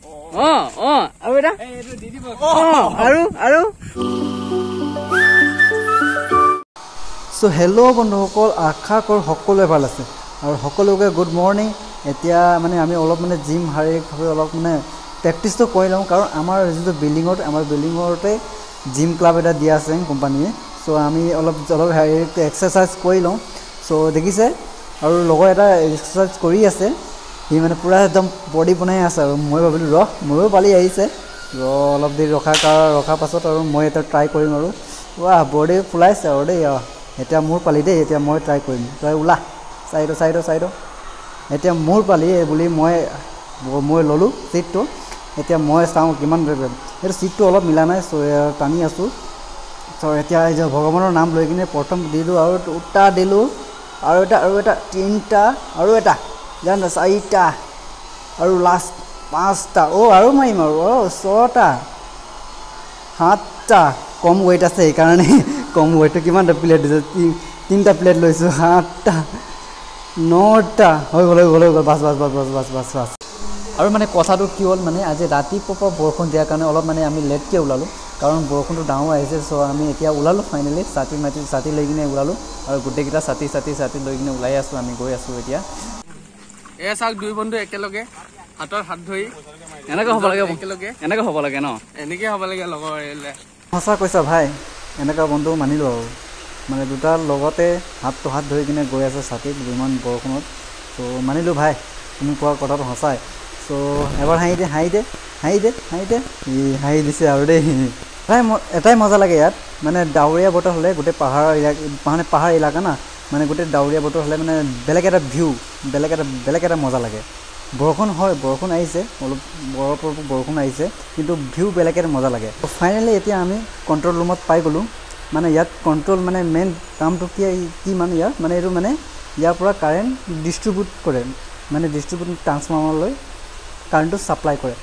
আৰু এটা আৰু সো হেল্ল' বন্ধুসকল, আশা কৰোঁ সকলোৱে ভাল আছে আৰু সকলোকে গুড মৰ্ণিং। এতিয়া মানে আমি অলপ মানে জিম শাৰীৰিকভাৱে অলপ মানে প্ৰেক্টিচটো কৰি লওঁ, কাৰণ আমাৰ যিটো বিল্ডিঙতে জিম ক্লাব এটা দিয়া আছে কোম্পানীয়ে। চ' আমি অলপ শাৰীৰিক এক্সাৰচাইজ কৰি লওঁ। চ' দেখিছে আৰু লগৰ এটা এক্সাৰচাইজ কৰি আছে, সি মানে পূৰা একদম বডি বনাই আছে। আৰু মই ভাবিলোঁ মোৰো পালি আহিছে, অলপ দেৰি ৰখাৰ পাছত আৰু মই এটা ট্ৰাই কৰিম আৰু বডি ফুলাইছে আৰু দেই। এতিয়া মোৰ পালি দেই, এতিয়া মই ট্ৰাই কৰিম। তই ওলা চাইড। এতিয়া মোৰ পালি বুলি মই ল'লোঁ ছিটটো। এতিয়া মই চাওঁ কিমান এইটো ছিটটো অলপ মিলা নাই, টানি আছোঁ। চ' এতিয়া এই যে ভগৱানৰ নাম লৈ কিনে প্ৰথম দিলোঁ আৰু দুটা দিলোঁ, আৰু এটা তিনিটা, আৰু এটা জানো 4টা, আৰু লাষ্ট 5টা। আৰু মাৰিম আৰু 6টা 7টা। কম ৱেইট আছে সেইকাৰণে কম ৱেইটটো কিমানটা প্লেট দিছোঁ, 3টা প্লেট লৈছোঁ, 8টা 9টা হৈ গ'ল বাছ। আৰু মানে কথাটো কি হ'ল, মানে আজি ৰাতিপুৱাৰ বৰষুণ দিয়াৰ কাৰণে অলপ মানে আমি লেটকৈ ওলালোঁ, কাৰণ বৰষুণটো ডাঙৰ আহিছে। চ' আমি এতিয়া ওলালোঁ ফাইনেলি, ছাতি লৈ কিনে ওলালোঁ, আৰু গোটেইকেইটা ছাতি লৈ কিনে ওলাই আছোঁ। আমি গৈ আছোঁ এতিয়া। চাওক দুই বন্ধু একেলগে হাতত হাত ধৰি এনেকৈ হ'ব লাগে, একেলগে এনেকৈ হ'ব লাগে ন, এনেকৈ হ'ব লাগে লগৰ এৰিলে। সঁচা কৈছা ভাই, এনেকুৱা বন্ধু মানিলোঁ আৰু মানে দুটাৰ লগতে হাতটো হাত ধৰি কিনে গৈ আছে ছাতিত ইমান বৰষুণত। চ' মানিলোঁ ভাই, তুমি কোৱা কথাটো সঁচাই। চ' এবাৰ হাঁহি দে হাঁহি দিছে আৰু দেই। এটাই মজা লাগে ইয়াত, মানে ডাৱৰীয়া বতৰ হ'লে, গোটেই পাহাৰ এলেকা না, মানে গোটেই ডাৱৰীয়া বতৰ হ'লে মানে বেলেগ এটা ভিউ, বেলেগ এটা মজা লাগে। বৰষুণ আহিছে, অলপ বৰষুণ আহিছে, কিন্তু ভিউ বেলেগ এটা মজা লাগে। ফাইনেলি এতিয়া আমি কণ্ট্ৰল ৰুমত পাই গ'লোঁ। মানে ইয়াত কণ্ট্ৰল মানে মেইন কামটো কি মানে ইয়াৰ মানে এইটো মানে ইয়াৰ পৰা কাৰেণ্ট ডিষ্ট্ৰিবিউট কৰে, মানে ট্ৰান্সফৰ্মাৰলৈ কাৰেণ্টটো ছাপ্লাই কৰে।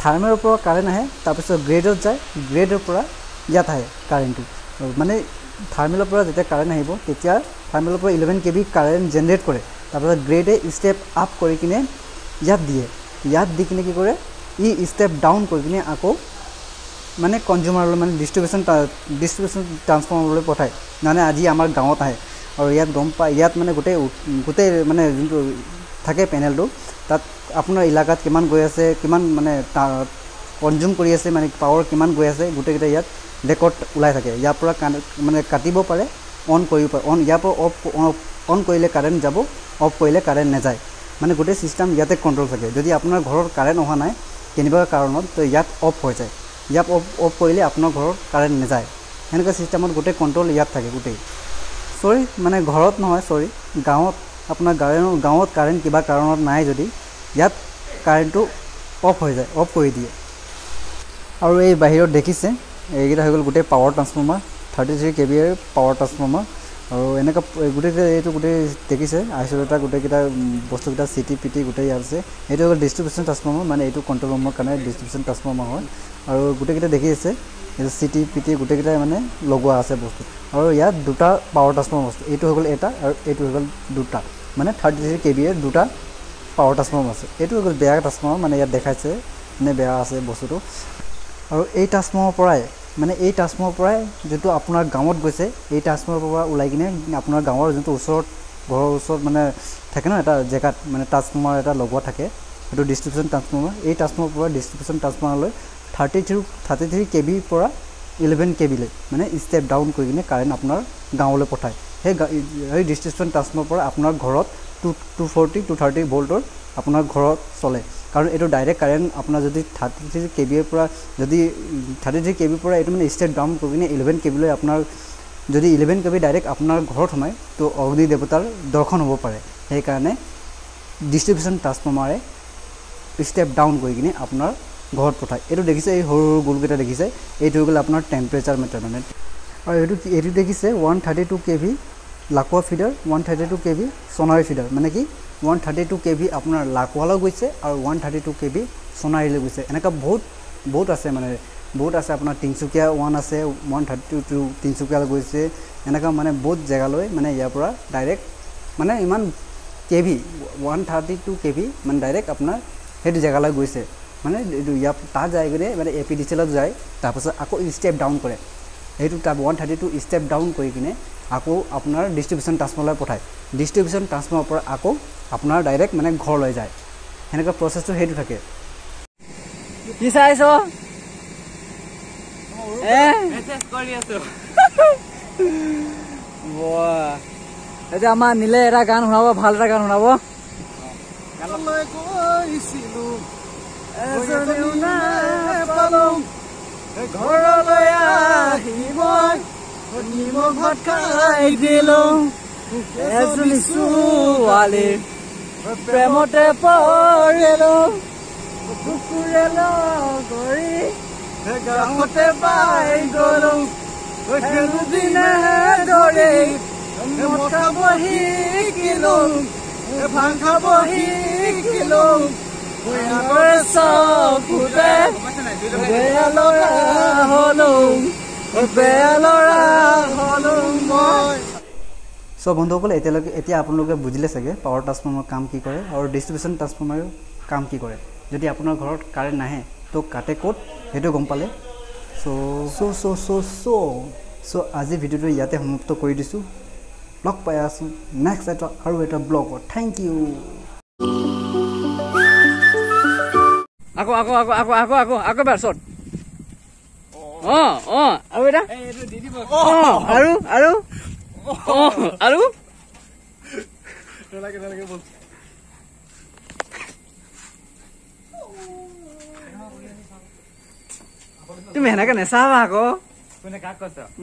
থাৰ্মেলৰ পৰা কাৰেণ্ট আহে, তাৰপিছত গ্ৰেডত যায়, গ্ৰেডৰ পৰা ইয়াত আহে কাৰেণ্টটো। মানে থাৰ্মেলৰ পৰা যেতিয়া কাৰেণ্ট আহিব, তেতিয়া থাৰ্মেলৰ পৰা 11 kV কাৰেণ্ট জেনেৰেট কৰে। তাৰপিছত গ্ৰেডে ষ্টেপ আপ কৰি কিনে ইয়াত দি কিনে কি কৰে, ষ্টেপ ডাউন কৰি কিনে আকৌ মানে কনজিউমাৰলৈ, মানে ডিষ্ট্ৰিবিউশ্যন ট্ৰান্সফৰ্মাৰলৈ পঠায়। মানে আজি আমাৰ গাঁৱত আহে, আৰু ইয়াত গম পায়, ইয়াত মানে গোটেই মানে যোনটো থাকে পেনেলটো, তাত আপোনাৰ এলেকাত কিমান গৈ আছে, কিমান মানে কনজিউম কৰি আছে, মানে পাৱাৰ কিমান গৈ আছে, গোটেইকেইটা ইয়াত ৰেকৰ্ড ওলাই থাকে। ইয়াৰ পৰা মানে কাটিব পাৰে, অন কৰিব পাৰে। ইয়াৰ পৰা অন কৰিলে কাৰেণ্ট যাব, অফ কৰিলে কাৰেণ্ট নাযায়। মানে গোটেই ছিষ্টেম ইয়াতে কণ্ট্ৰল থাকে। যদি আপোনাৰ ঘৰত কাৰেণ্ট অহা নাই কেনেবা কাৰণত, তো ইয়াত অফ হৈ যায়। ইয়াত অফ কৰিলে আপোনাৰ ঘৰত কাৰেণ্ট নাযায়। সেনেকুৱা ছিষ্টেমত গোটেই কণ্ট্ৰল ইয়াত থাকে গোটেই। মানে ঘৰত নহয়, গাঁৱত আপোনাৰ গাঁৱত কাৰেণ্ট কিবা কাৰণত নাই যদি, ইয়াত কাৰেণ্টটো অফ হৈ যায়, অফ কৰি দিয়ে। আৰু এই বাহিৰত দেখিছে, এইকেইটা হৈ গ'ল গোটেই পাৱাৰ ট্ৰান্সফৰ্মাৰ, 33 kVৰ পাৱাৰ ট্ৰান্সফৰ্মাৰ। আৰু এনেকুৱা এইটো গোটেই দেখিছে, আইচলেটাৰ গোটেইকেইটা বস্তুকেইটা চিটি গোটেই আছে। এইটো হ'ল ডিষ্ট্ৰিবিউশ্যন ট্ৰান্সফৰ্মাৰ, মানে এইটো কণ্ট্ৰল ৰুমৰ কাৰণে ডিষ্ট্ৰিবিউশ্যন ট্ৰান্সফৰ্মাৰ হয়। আৰু গোটেইকেইটা দেখি আছে, এইটো চিটি গোটেইকেইটাই মানে লগোৱা আছে বস্তু। আৰু ইয়াত দুটা পাৱাৰ ট্ৰান্সফৰ্মাৰ বস্তু, এইটো হৈ গ'ল এটা, আৰু এইটো হৈ গ'ল দুটা, মানে 33 kVৰ দুটা পাৱাৰ ট্ৰান্সফৰ্মাৰ আছে। এইটো হৈ গ'ল বেয়া ট্ৰান্সফৰ্মাৰ, মানে ইয়াত দেখাইছে মানে বেয়া আছে বস্তুটো। আৰু এই ট্ৰান্সফৰ্মাৰৰ পৰাই যোনটো আপোনাৰ গাঁৱত গৈছে, এই ট্ৰান্সফৰ্মাৰৰ পৰা ওলাই কিনে আপোনাৰ গাঁৱৰ যোনটো ঘৰৰ ওচৰত মানে থাকে ন, এটা জেগাত মানে ট্ৰান্সফৰ্মাৰ এটা লগোৱা থাকে, সেইটো ডিষ্ট্ৰিবিউশ্যন ট্ৰান্সফৰ্মাৰ। এই ট্ৰান্সফৰ্মাৰৰ পৰা ডিষ্ট্ৰিবিউশ্যন ট্ৰান্সফৰ্মাৰলৈ 33 kVৰ পৰা 11 kVলৈ মানে ষ্টেপ ডাউন কৰি কিনে কাৰেণ্ট আপোনাৰ গাঁৱলৈ পঠায়। সেই ডিষ্ট্ৰিবিউশ্যন ট্ৰান্সফৰ্মাৰৰ পৰা আপোনাৰ ঘৰত 240-230 ভল্টৰ আপোনাৰ ঘৰত চলে। কাৰণ এইটো ডাইৰেক্ট কাৰেণ্ট আপোনাৰ যদি 33 kVৰ পৰা এইটো মানে ষ্টেপ ডাউন কৰি কিনে 11 kVলৈ আপোনাৰ যদি 11 kV ডাইৰেক্ট আপোনাৰ ঘৰত সোমায়, তো অগ্নি দেৱতাৰ দৰ্শন হ'ব পাৰে। সেইকাৰণে ডিষ্ট্ৰিবিউশ্যন ট্ৰান্সফৰ্মাৰে ষ্টেপ ডাউন কৰি কিনে আপোনাৰ ঘৰত পঠায়। এইটো দেখিছে, এই সৰু গোলকেইটা দেখিছে, এইটো হৈ গ'ল আপোনাৰ টেম্পাৰেচাৰ মিটাৰ মানে। আৰু এইটো দেখিছে 132 kV Lakwa feeder, 132 kV Sonari feeder. মানে কি 132 kV আপোনাৰ লাকুৱালৈ গৈছে, আৰু 132 kV সোণাৰীলৈ গৈছে। এনেকুৱা বহুত আছে, মানে বহুত আছে। আপোনাৰ তিনিচুকীয়া 1 আছে, 132 তিনিচুকীয়ালৈ গৈছে। এনেকুৱা মানে বহুত জেগালৈ মানে ইয়াৰ পৰা ডাইৰেক্ট মানে ইমান kV 132 kV মানে ডাইৰেক্ট আপোনাৰ সেইটো জেগালৈ গৈছে। মানে ইয়াৰ তাত যায় কিনে মানে APDCL যায় তাৰপাছত আকৌ ষ্টেপ ডাউন কৰে সেইটো তাত 132 ষ্টেপ ডাউন কৰি কিনে আকৌ আপোনাৰ ডিষ্ট্ৰিবিউশ্যন ট্ৰান্সফৰ্মাৰলৈ পঠায় ডিষ্ট্ৰিবিউশ্যন ট্ৰান্সফৰ্মাৰৰ পৰা আকৌ আপোনাৰ ডাইৰেক্ট মানে ঘৰলৈ যায় সেনেকুৱা প্ৰচেছটো সেইটো থাকে কি চাইছ এতিয়া আমাৰ নীলে এটা গান শুনাব ভাল এটা গান শুনাব ঘৰলৈ আহি মই নিমখ ভাত খাই দিলোঁ এজনী ছোৱালী প্ৰেমতে পৰিলোঁ কুকুৰে লগৰী গাঁৱতে পাই গ'লোঁ দুদিনে ধৰি মদ খাব শিকিলোঁ ভাং খাব শিকিলোঁ চকুতে বেয়া ল'ৰা হ'লোঁ বেয়া ল'ৰা হ'লোঁ মই চ' বন্ধুসকলে এতিয়া আপোনালোকে বুজিলে চাগে পাৱাৰ ট্ৰান্সফৰ্মাৰৰ কাম কি কৰে আৰু ডিষ্ট্ৰিবিউশ্যন ট্ৰান্সফৰ্মাৰৰ কাম কি কৰে যদি আপোনাৰ ঘৰত কাৰেণ্ট নাহে তো কাটে ক'ত সেইটো গম পালে চ' আজি ভিডিঅ'টো ইয়াতে সমাপ্ত কৰি দিছোঁ লগ পাই আছোঁ নেক্সট আৰু এটা ব্লগত থেংক ইউ আকৌ এবাৰ চত আৰু এটা আৰু তুমি সেনেকে নেচাবা আকৌ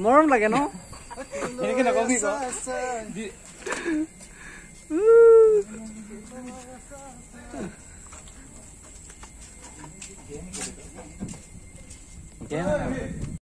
মৰম লাগে ন Yeah.